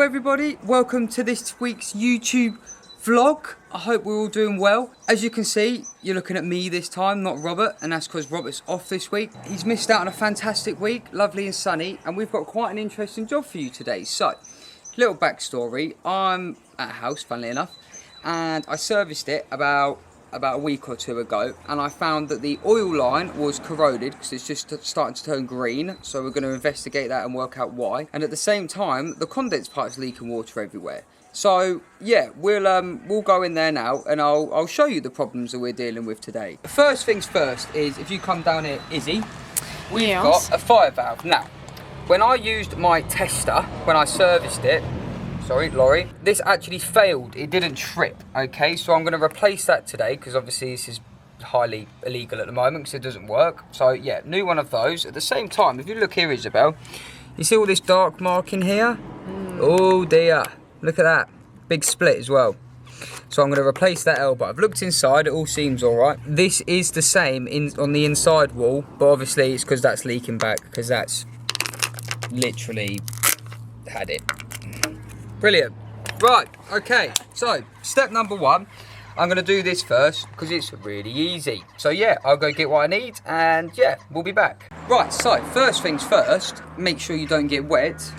Hello everybody, welcome to this week's YouTube vlog. I hope we're all doing well. As you can see, you're looking at me this time, not Robert, and that's because Robert's off this week. He's missed out on a fantastic week, lovely and sunny, and we've got quite an interesting job for you today. So, little backstory, I'm at a house, funnily enough, and I serviced it about a week or two ago, and I found that the oil line was corroded because it's just starting to turn green. So we're going to investigate that and work out why. And at the same time, the condense pipe's leaking water everywhere. So yeah, we'll go in there now, and I'll show you the problems that we're dealing with today. First things first is, if you come down here, Izzy, we've got a fire valve. Now, when I used my tester, when I serviced it, sorry, Laurie, this actually failed. It didn't trip, okay? So I'm going to replace that today because obviously this is highly illegal at the moment because it doesn't work. So yeah, new one of those. At the same time, if you look here, Isabel, you see all this dark marking here? Oh dear, look at that. Big split as well. So I'm going to replace that elbow. I've looked inside, it all seems all right. This is the same on the inside wall, but obviously it's because that's leaking back, because that's literally had it. Brilliant. Right, okay, so step number one, I'm going to do this first because it's really easy. So yeah, I'll go get what I need and yeah, we'll be back. Right, so first things first, make sure you don't get wet.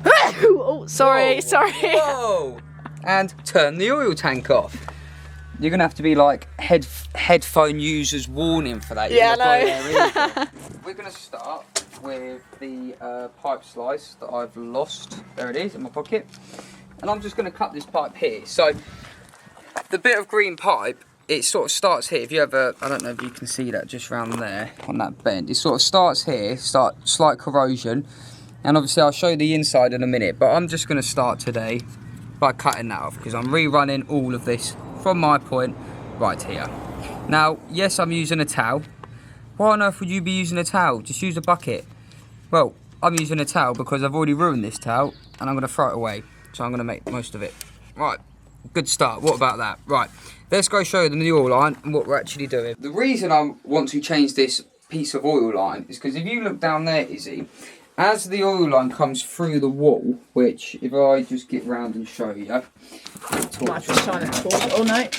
Oh, sorry, Whoa, sorry. Whoa! And turn the oil tank off. You're going to have to be like headphone users warning for that. Yeah, I know. We're going to start with the pipe slice that I've lost. There it is in my pocket. And I'm just going to cut this pipe here. So the bit of green pipe, it sort of starts here. If you have I don't know if you can see that just round there on that bend. It sort of starts here, slight corrosion. And obviously I'll show you the inside in a minute. But I'm just going to start today by cutting that off because I'm rerunning all of this from my point right here. Now, yes, I'm using a towel. Why on earth would you be using a towel? Just use a bucket. Well, I'm using a towel because I've already ruined this towel and I'm going to throw it away. So I'm going to make most of it. Right, good start. What about that? Right, let's go show them the oil line and what we're actually doing. The reason I want to change this piece of oil line is because if you look down there, Izzy, as the oil line comes through the wall, which if I just get round and show you. Might have to shine it forward. Oh no.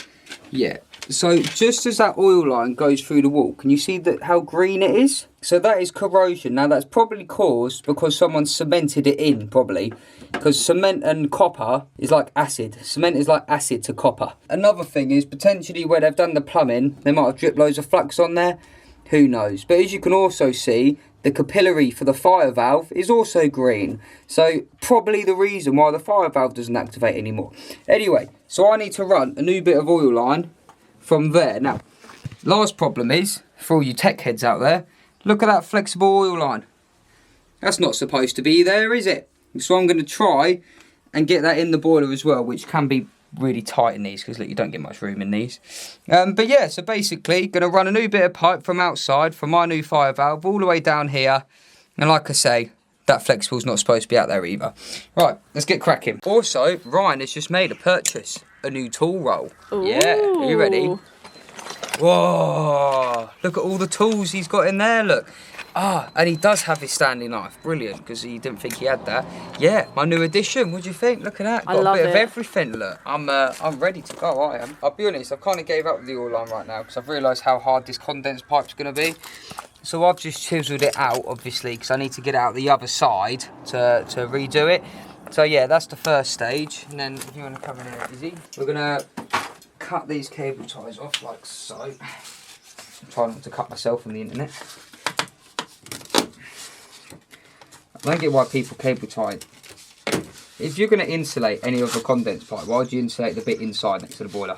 Yeah. So just as that oil line goes through the wall, can you see that how green it is? So that is corrosion. Now that's probably caused because someone cemented it in, probably. Because cement and copper is like acid. Cement is like acid to copper. Another thing is potentially where they've done the plumbing, they might have dripped loads of flux on there. Who knows? But as you can also see, the capillary for the fire valve is also green. So probably the reason why the fire valve doesn't activate anymore. Anyway, so I need to run a new bit of oil line from there. Now, last problem is, for all you tech heads out there, look at that flexible oil line. That's not supposed to be there, is it? So I'm going to try and get that in the boiler as well, which can be really tight in these because look, you don't get much room in these. But yeah, so basically, going to run a new bit of pipe from outside from my new fire valve all the way down here. And like I say, that flexible's not supposed to be out there either. Right, let's get cracking. Also, Ryan has just made a purchase. A new tool roll. Ooh. Yeah, are you ready? Whoa, look at all the tools he's got in there, look. Ah, and he does have his Stanley knife. Brilliant, because he didn't think he had that. Yeah, my new addition. What do you think? Look at that. Got a bit of everything, look. I'm ready to go, I am. I'll be honest, I've kind of gave up with the oil line right now because I've realised how hard this condense pipe's going to be. So I've just chiseled it out, obviously, because I need to get out the other side to redo it. So yeah, that's the first stage. And then if you want to come in here, Izzy, we're going to cut these cable ties off like so. I'm trying not to cut myself on the internet. I don't get why people cable tie. If you're going to insulate any of the condense pipe, why do you insulate the bit inside next to the boiler?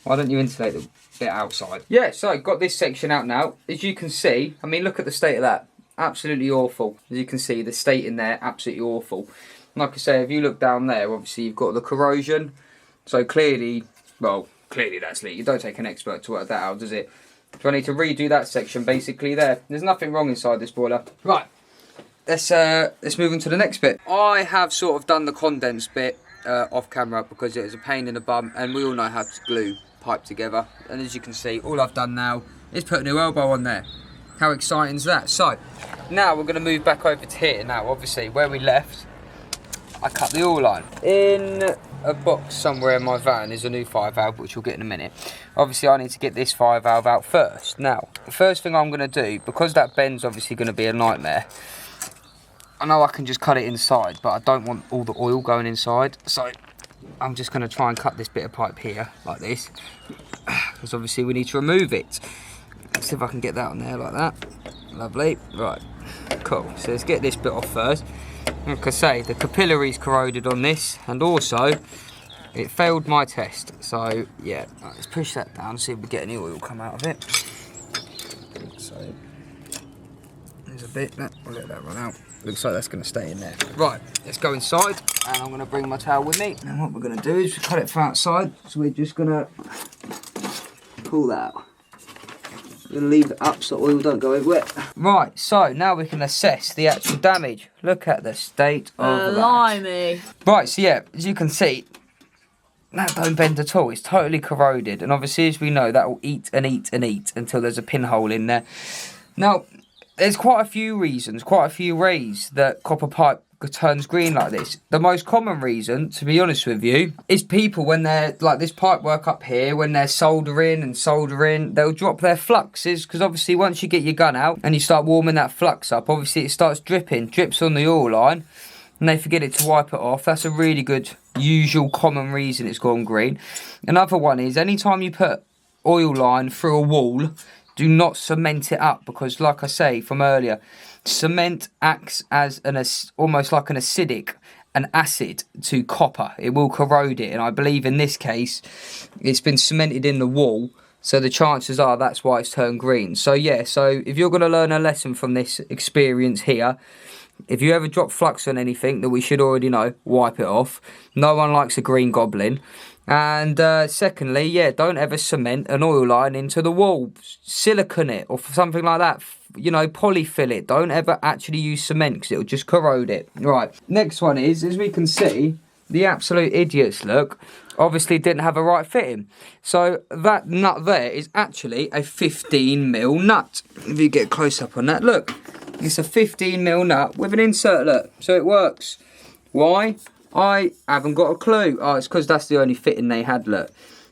Why don't you insulate the bit outside? Yeah, so got this section out now. As you can see, I mean, look at the state of that. Absolutely awful. As you can see, the state in there, absolutely awful. Like I say, if you look down there, obviously you've got the corrosion. So clearly, well, clearly that's leak. You don't take an expert to work that out, does it? So I need to redo that section basically there. There's nothing wrong inside this boiler. Right, let's move on to the next bit. I have sort of done the condense bit off camera because it was a pain in the bum, and we all know how to glue pipe together. And as you can see, all I've done now is put a new elbow on there. How exciting is that? So now we're going to move back over to here. Now obviously where we left, I cut the oil line. In a box somewhere in my van is a new fire valve, which we'll get in a minute. Obviously, I need to get this fire valve out first. Now, the first thing I'm going to do, because that bend's obviously going to be a nightmare, I know I can just cut it inside, but I don't want all the oil going inside. So I'm just going to try and cut this bit of pipe here, like this. Because obviously we need to remove it. Let's see if I can get that on there like that. Lovely. Right. Cool. So let's get this bit off first. Like I say, the capillary's corroded on this, and also it failed my test. So yeah, right, let's push that down, see if we get any oil come out of it. So there's a bit, we'll let that run out. Looks like that's going to stay in there. Right, let's go inside, and I'm going to bring my towel with me. And what we're going to do is cut it from outside. So we're just going to pull that out. We're going to leave it up so oil don't go everywhere. Right, so now we can assess the actual damage. Look at the state of Blimey. that. Right, so yeah, as you can see, that don't bend at all. It's totally corroded. And obviously, as we know, that will eat and eat and eat until there's a pinhole in there. Now, there's quite a few reasons, quite a few ways that copper pipe turns green like this. The most common reason, to be honest with you, is people when they're like this pipe work up here, when they're soldering, they'll drop their fluxes, because obviously once you get your gun out and you start warming that flux up, obviously it starts drips on the oil line, and they forget it to wipe it off. That's a really good, usual, common reason it's gone green. Another one is anytime you put oil line through a wall, do not cement it up, because like I say from earlier, cement acts as almost like an acid to copper. It will corrode it, and I believe in this case it's been cemented in the wall, so the chances are that's why it's turned green. So yeah, so if you're going to learn a lesson from this experience here, if you ever drop flux on anything that we should already know, wipe it off. No one likes a green goblin. And secondly, yeah, don't ever cement an oil line into the wall. Silicone it or something like that. You know, polyfill it. Don't ever actually use cement because it'll just corrode it. Right, next one is, as we can see, the absolute idiots, look, obviously didn't have a right fitting. So that nut there is actually a 15mm nut. If you get close up on that, look. It's a 15mm nut with an insert, look. So it works. Why? I haven't got a clue. Oh, it's because that's the only fitting they had, look.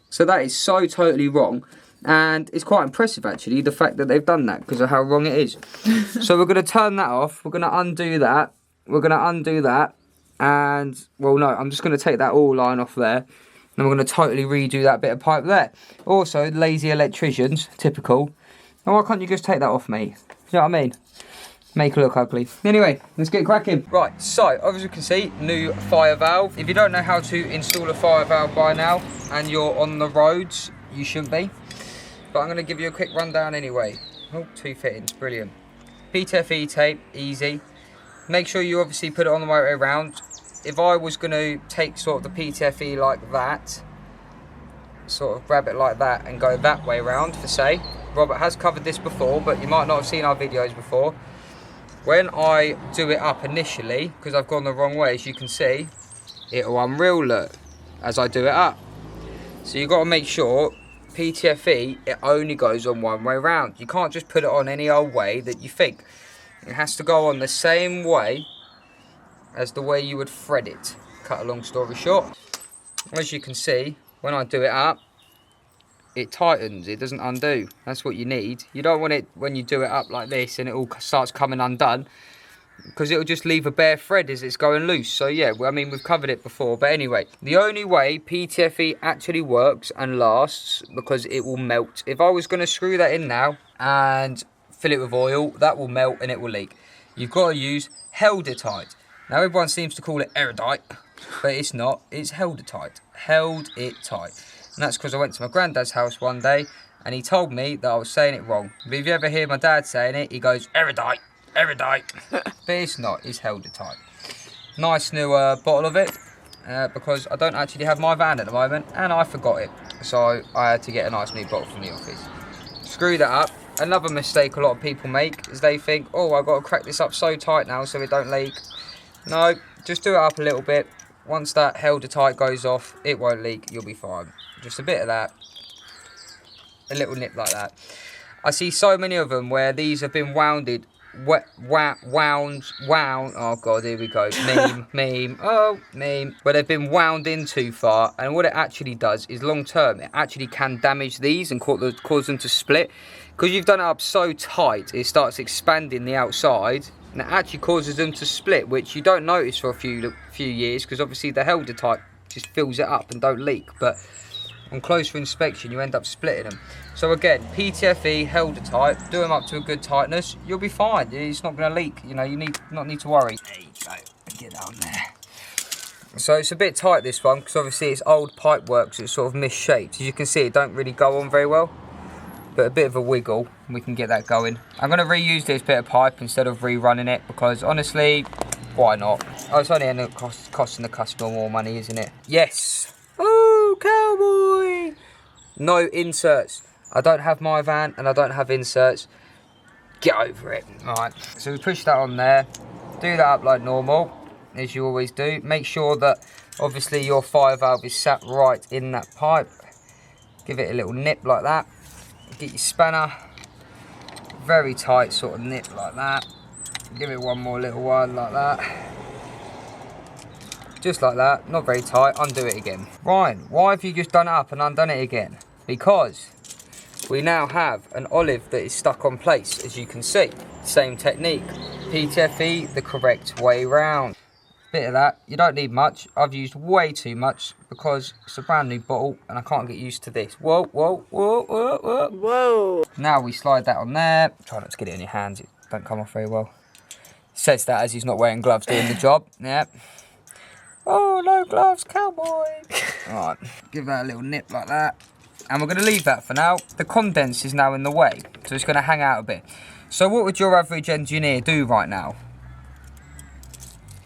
So that is so totally wrong. And it's quite impressive, actually, the fact that they've done that because of how wrong it is. So we're going to turn that off. We're going to undo that. We're going to undo that. And, well, no, I'm just going to take that oil line off there. And we're going to totally redo that bit of pipe there. Also, lazy electricians, typical. And why can't you just take that off, mate? You know what I mean? Make it look ugly. Anyway, let's get cracking. Right, so as you can see, new fire valve. If you don't know how to install a fire valve by now and you're on the roads, you shouldn't be. But I'm going to give you a quick rundown anyway. Oh, 2 fittings, brilliant. PTFE tape, easy. Make sure you obviously put it on the way around. If I was going to take sort of the PTFE like that, sort of grab it like that and go that way around, for say. Robert has covered this before, but you might not have seen our videos before. When I do it up initially, because I've gone the wrong way, as you can see, it'll unreal look as I do it up. So you've got to make sure PTFE, it only goes on one way round. You can't just put it on any old way that you think. It has to go on the same way as the way you would thread it. Cut a long story short. As you can see, when I do it up, it tightens, it doesn't undo. That's what you need. You don't want it when you do it up like this and it all starts coming undone, because it'll just leave a bare thread as it's going loose. So yeah, I mean, we've covered it before, but anyway, the only way PTFE actually works and lasts, because it will melt. If I was going to screw that in now and fill it with oil, that will melt and it will leak. You've got to use Held-it-tight. Now everyone seems to call it erudite, but it's not. It's Held-it-tight. Held it tight. And that's because I went to my granddad's house one day and he told me that I was saying it wrong. But if you ever hear my dad saying it, he goes, erudite, erudite. But it's not, it's Held-it-tight. Nice new bottle of it, because I don't actually have my van at the moment and I forgot it. So I had to get a nice new bottle from the office. Screw that up. Another mistake a lot of people make is they think, oh, I've got to crack this up so tight now so it don't leak. No, just do it up a little bit. Once that Held-it-tight goes off, it won't leak, you'll be fine. Just a bit of that, a little nip like that. I see so many of them where these have been wounded wound. Oh God, here we go. Meme. Oh, meme. Where they've been wound in too far, and what it actually does is long term, it actually can damage these and cause them to split. Because you've done it up so tight, it starts expanding the outside, and it actually causes them to split, which you don't notice for a few years, because obviously the Helder type just fills it up and don't leak. But on closer inspection, you end up splitting them. So again, PTFE, Helder type, do them up to a good tightness, you'll be fine. It's not going to leak, you know, not need to worry. There you go, get that on there. So it's a bit tight, this one, because obviously it's old pipe work, so it's sort of misshaped. As you can see, it don't really go on very well, but a bit of a wiggle, and we can get that going. I'm going to reuse this bit of pipe instead of rerunning it, because honestly, why not? Oh, it's only costing the customer more money, isn't it? Yes. Oh, cowboy. No inserts. I don't have my van and I don't have inserts. Get over it. Alright, so we push that on there. Do that up like normal, as you always do. Make sure that obviously your fire valve is sat right in that pipe. Give it a little nip like that. Get your spanner. Very tight sort of nip like that. Give it one more little one like that. Just like that, not very tight. Undo it again. Ryan, why have you just done it up and undone it again? Because we now have an olive that is stuck on place, as you can see. Same technique. PTFE the correct way round. Bit of that. You don't need much. I've used way too much because it's a brand new bottle and I can't get used to this. Whoa, whoa, whoa, whoa, whoa. Whoa. Now we slide that on there. Try not to get it in your hands. It don't come off very well. Says that as he's not wearing gloves doing the job. Yep. Oh, no gloves, cowboy. Alright, give that a little nip like that. And we're going to leave that for now. The condense is now in the way, so it's going to hang out a bit. So what would your average engineer do right now?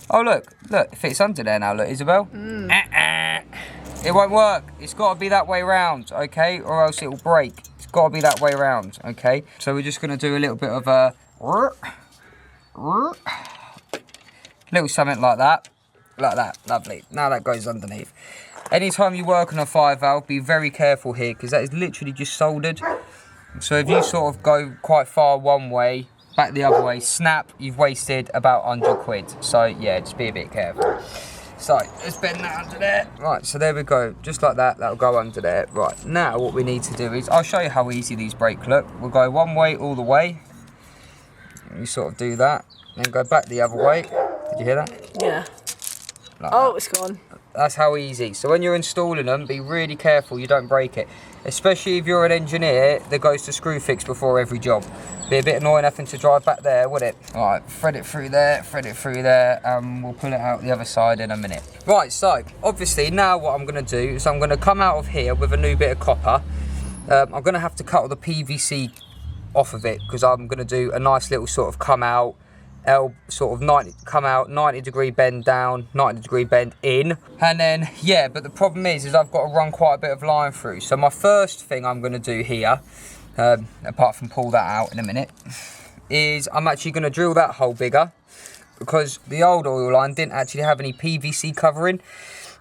Oh, look, it fits under there now, look, Isabel. It won't work. It's got to be that way round, okay? Or else it will break. It's got to be that way round, okay? So we're just going to do a little bit of a... little something like that. Like that, lovely. Now that goes underneath. Anytime you work on a fire valve, be very careful here, because that is literally just soldered. So if you sort of go quite far one way, back the other way, snap, you've wasted about 100 quid. So yeah, just be a bit careful. So let's bend that under there. Right, so there we go, just like that, that'll go under there. Right, now what we need to do is, I'll show you how easy these break look. We'll go one way all the way. You sort of do that, then go back the other way. Did you hear that? Yeah. Like oh, that. It's gone. That's how easy. So when you're installing them, be really careful you don't break it. Especially if you're an engineer that goes to screw fix before every job. Be a bit annoying having to drive back there, wouldn't it? Alright, thread it through there, and we'll pull it out the other side in a minute. Right, so obviously now what I'm going to do is I'm going to come out of here with a new bit of copper. I'm going to have to cut all the PVC off of it, because I'm going to do a nice little sort of come out, sort of 90 degree bend down, 90 degree bend in, and then yeah, but the problem is I've got to run quite a bit of line through. So my first thing I'm going to do here, apart from pull that out in a minute, is I'm actually going to drill that hole bigger, because the old oil line didn't actually have any PVC covering.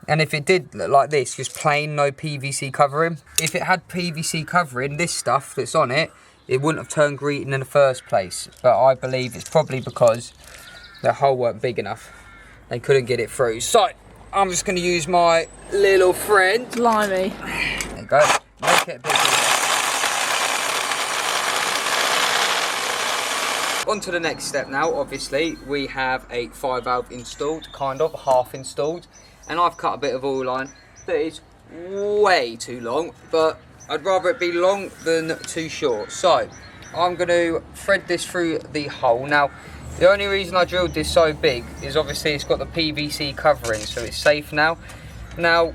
And if it did look like this, just plain no PVC covering, if it had PVC covering, this stuff that's on it, it wouldn't have turned green in the first place. But I believe it's probably because the hole weren't big enough. They couldn't get it through. So I'm just going to use my little friend. Blimey. There you go. Make it a bit bigger. On to the next step now. Obviously, we have a fire valve installed, kind of, half installed. And I've cut a bit of oil line that is way too long, but I'd rather it be long than too short. So I'm going to thread this through the hole. Now, the only reason I drilled this so big is obviously it's got the PVC covering, so it's safe now. Now,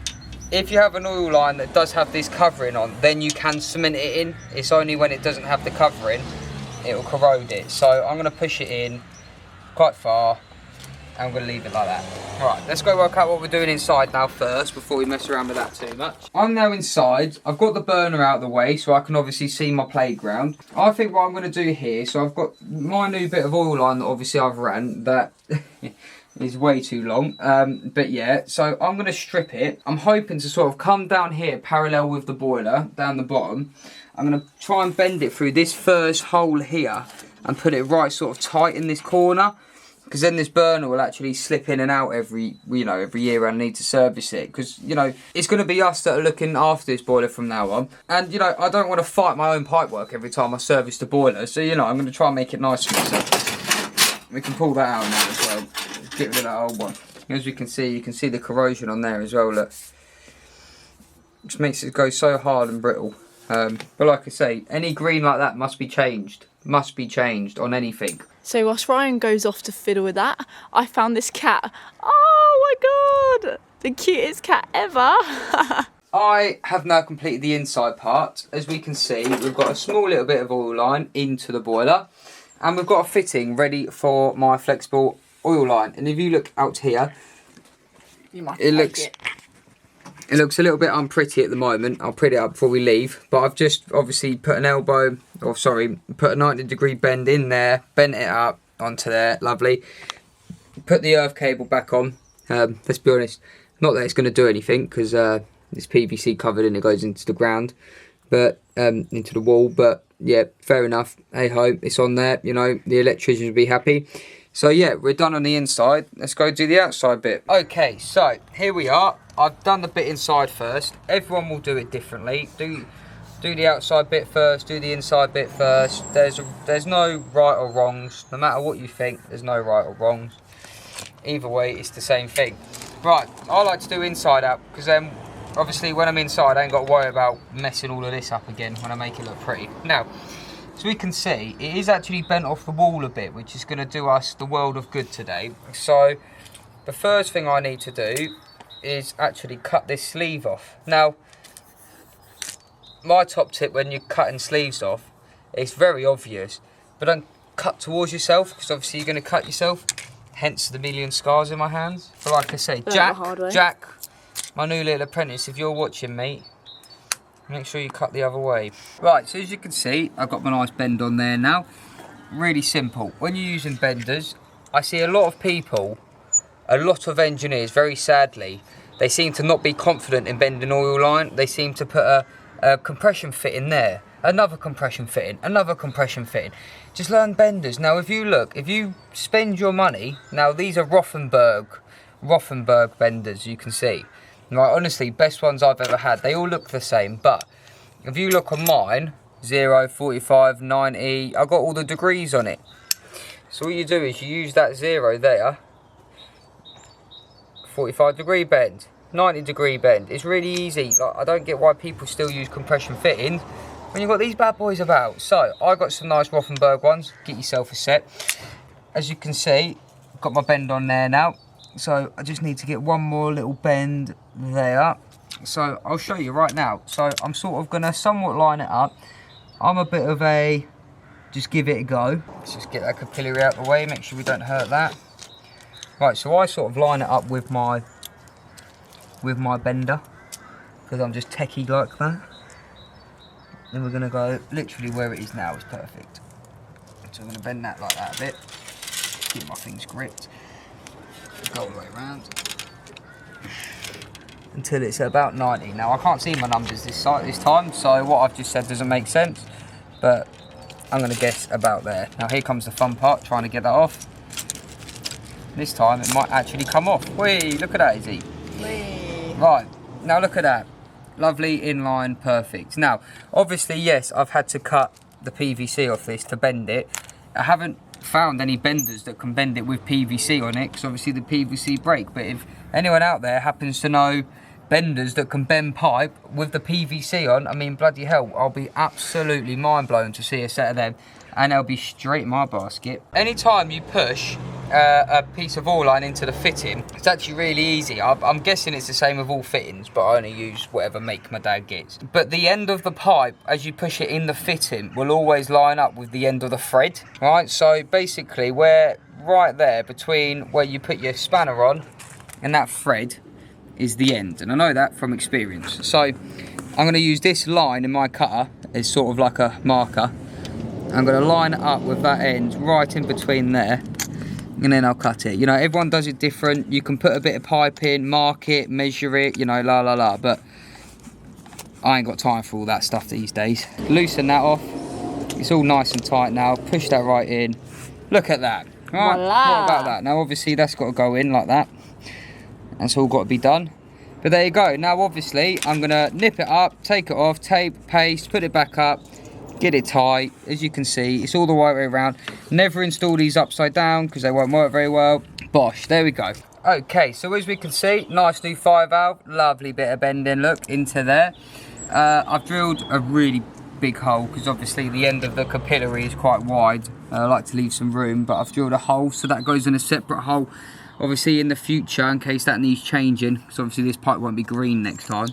if you have an oil line that does have this covering on, then you can cement it in. It's only when it doesn't have the covering, it will corrode it. So I'm going to push it in quite far. I'm going to leave it like that. Alright, let's go work out what we're doing inside now first, before we mess around with that too much. I'm now inside. I've got the burner out of the way, so I can obviously see my playground. I think what I'm going to do here, so I've got my new bit of oil line that obviously I've ran, that is way too long. But yeah, so I'm going to strip it. I'm hoping to sort of come down here parallel with the boiler, down the bottom. I'm going to try and bend it through this first hole here. and put it right sort of tight in this corner, because then this burner will actually slip in and out every year and need to service it, because it's going to be us that are looking after this boiler from now on. And I don't want to fight my own pipework every time I service the boiler, so I'm going to try and make it nice for myself. We can pull that out now as well, get rid of that old one. As we can see, you can see the corrosion on there as well, look. Just makes it go so hard and brittle. But like I say, any green like that must be changed on anything. So whilst Ryan goes off to fiddle with that, I found this cat. Oh my god! The cutest cat ever! I have now completed the inside part. As we can see, we've got a small little bit of oil line into the boiler, and we've got a fitting ready for my flexible oil line. And if you look out here, it looks a little bit unpretty at the moment. I'll pretty it up before we leave. But I've just obviously put a 90-degree bend in there, bent it up onto there, lovely. Put the earth cable back on. Let's be honest, not that it's going to do anything, because it's PVC covered and it goes into the ground, but into the wall. But yeah, fair enough. Hey ho, it's on there. The electrician will be happy. So yeah, we're done on the inside. Let's go do the outside bit. Okay, so here we are. I've done the bit inside first. Everyone will do it differently. Do the outside bit first, do the inside bit first. There's no right or wrongs. No matter what you think, there's no right or wrongs. Either way, it's the same thing. Right, I like to do inside out, because then obviously when I'm inside I ain't got to worry about messing all of this up again when I make it look pretty. Now, as we can see, it is actually bent off the wall a bit, which is going to do us the world of good today. So the first thing I need to do is actually cut this sleeve off. Now, my top tip when you're cutting sleeves off, it's very obvious, but don't cut towards yourself, because obviously you're going to cut yourself, hence the million scars in my hands. But like I say, Jack, my new little apprentice, if you're watching, mate, make sure you cut the other way. Right, so as you can see, I've got my nice bend on there now. Really simple. When you're using benders, I see a lot of people, a lot of engineers, very sadly, they seem to not be confident in bending oil line. They seem to put a compression fit in there, another compression fitting, another compression fitting. Just learn benders. Now if you spend your money, now these are Rothenberg benders, you can see. Right, honestly, best ones I've ever had. They all look the same, but if you look on mine, 0, 45, 90, I've got all the degrees on it. So what you do is you use that 0 there, 45-degree bend, 90-degree bend. It's really easy. Like, I don't get why people still use compression fittings when you've got these bad boys about. So I got some nice Rothenberg ones. Get yourself a set. As you can see, I've got my bend on there now. So I just need to get one more little bend there. So I'll show you right now. So I'm sort of going to somewhat line it up. I'm a bit of a, just give it a go. Let's just get that capillary out of the way, make sure we don't hurt that. Right, so I sort of line it up with my bender, because I'm just techie like that. Then we're going to go literally where it is now, is perfect. So I'm going to bend that like that a bit. Keep my things gripped. Go all the way around until it's at about 90. Now I can't see my numbers this time, so what I've just said doesn't make sense, but I'm going to guess about there. Now here comes the fun part, trying to get that off. This time it might actually come off. Whee, look at that, Izzy. Whee. Right, now look at that. Lovely, inline, perfect. Now, obviously, yes, I've had to cut the PVC off this to bend it. I haven't found any benders that can bend it with PVC on it, because obviously the PVC break. But if anyone out there happens to know benders that can bend pipe with the PVC on, I mean, bloody hell, I'll be absolutely mind blown to see a set of them, and they'll be straight in my basket. Anytime you push a piece of oil line into the fitting, it's actually really easy. I'm guessing it's the same with all fittings, but I only use whatever make my dad gets. But the end of the pipe, as you push it in the fitting, will always line up with the end of the thread, right? So basically, we're right there between where you put your spanner on and that thread is the end, and I know that from experience. So I'm going to use this line in my cutter as sort of like a marker. I'm going to line it up with that end right in between there, and then I'll cut it. You know, everyone does it different. You can put a bit of pipe in, mark it, measure it, you know, la la la, but I ain't got time for all that stuff these days. Loosen that off. It's all nice and tight now. Push that right in. Look at that. Right, Voila. what about that? Now obviously that's got to go in like that. That's all got to be done. But there you go. Now obviously I'm going to nip it up, take it off, tape, paste, put it back up, get it tight. As you can see, it's all the right way around. Never install these upside down because they won't work very well. Bosh, there we go. Okay, so as we can see, nice new fire valve, lovely bit of bending, look, into there. I've drilled a really big hole because obviously the end of the capillary is quite wide. I like to leave some room, but I've drilled a hole, so that goes in a separate hole, obviously in the future, in case that needs changing, because obviously this pipe won't be green next time.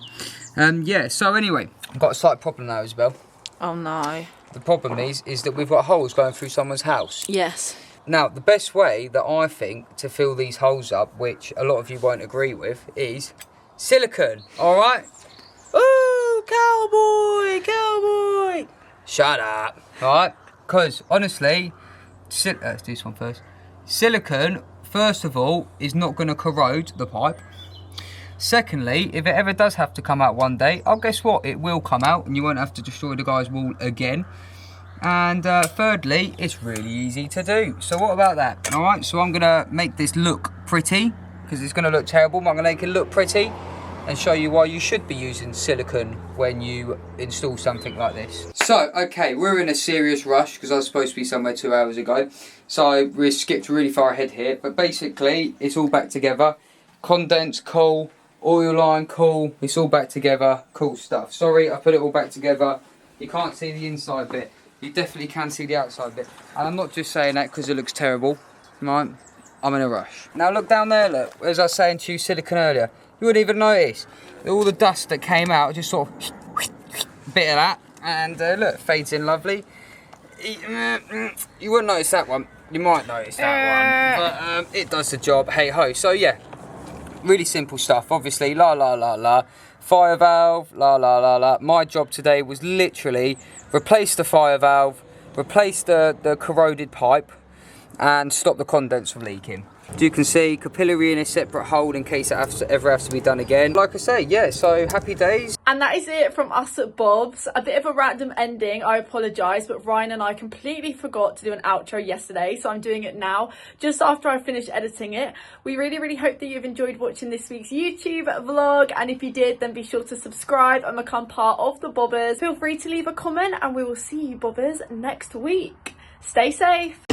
Yeah, so anyway, I've got a slight problem now, Isabel. Oh no. The problem is that we've got holes going through someone's house. Yes. Now, the best way that I think to fill these holes up, which a lot of you won't agree with, is silicone, all right? Ooh, cowboy, cowboy. Shut up, all right? Because, honestly, let's do this one first. Silicone, first of all, is not going to corrode the pipe. Secondly, if it ever does have to come out one day, oh, guess what? It will come out and you won't have to destroy the guy's wall again. And thirdly, it's really easy to do. So what about that? All right, so I'm going to make this look pretty because it's going to look terrible, but I'm going to make it look pretty and show you why you should be using silicone when you install something like this. So, okay, we're in a serious rush because I was supposed to be somewhere 2 hours ago. So we skipped really far ahead here, but basically it's all back together. Condense, cool. Oil line, cool. It's all back together. Cool stuff. Sorry, I put it all back together. You can't see the inside bit. You definitely can see the outside bit. And I'm not just saying that because it looks terrible. Right? I'm in a rush. Now look down there, look. As I was saying to you, silicone earlier. You wouldn't even notice. All the dust that came out, just sort of bit of that. And look, fades in lovely. You wouldn't notice that one. You might notice that one. But it does the job. Hey ho. So yeah. Really simple stuff, obviously, la la la la. Fire valve, la la la la. My job today was literally replace the fire valve, replace the corroded pipe, and stop the condense from leaking. As you can see, capillary in a separate hole in case it ever has to be done again. Like I say, yeah, so happy days. And that is it from us at Bob's. A bit of a random ending, I apologise, but Ryan and I completely forgot to do an outro yesterday, so I'm doing it now, just after I finish editing it. We really hope that you've enjoyed watching this week's YouTube vlog, and if you did, then be sure to subscribe and become part of the Bobbers. Feel free to leave a comment, and we will see you Bobbers next week. Stay safe.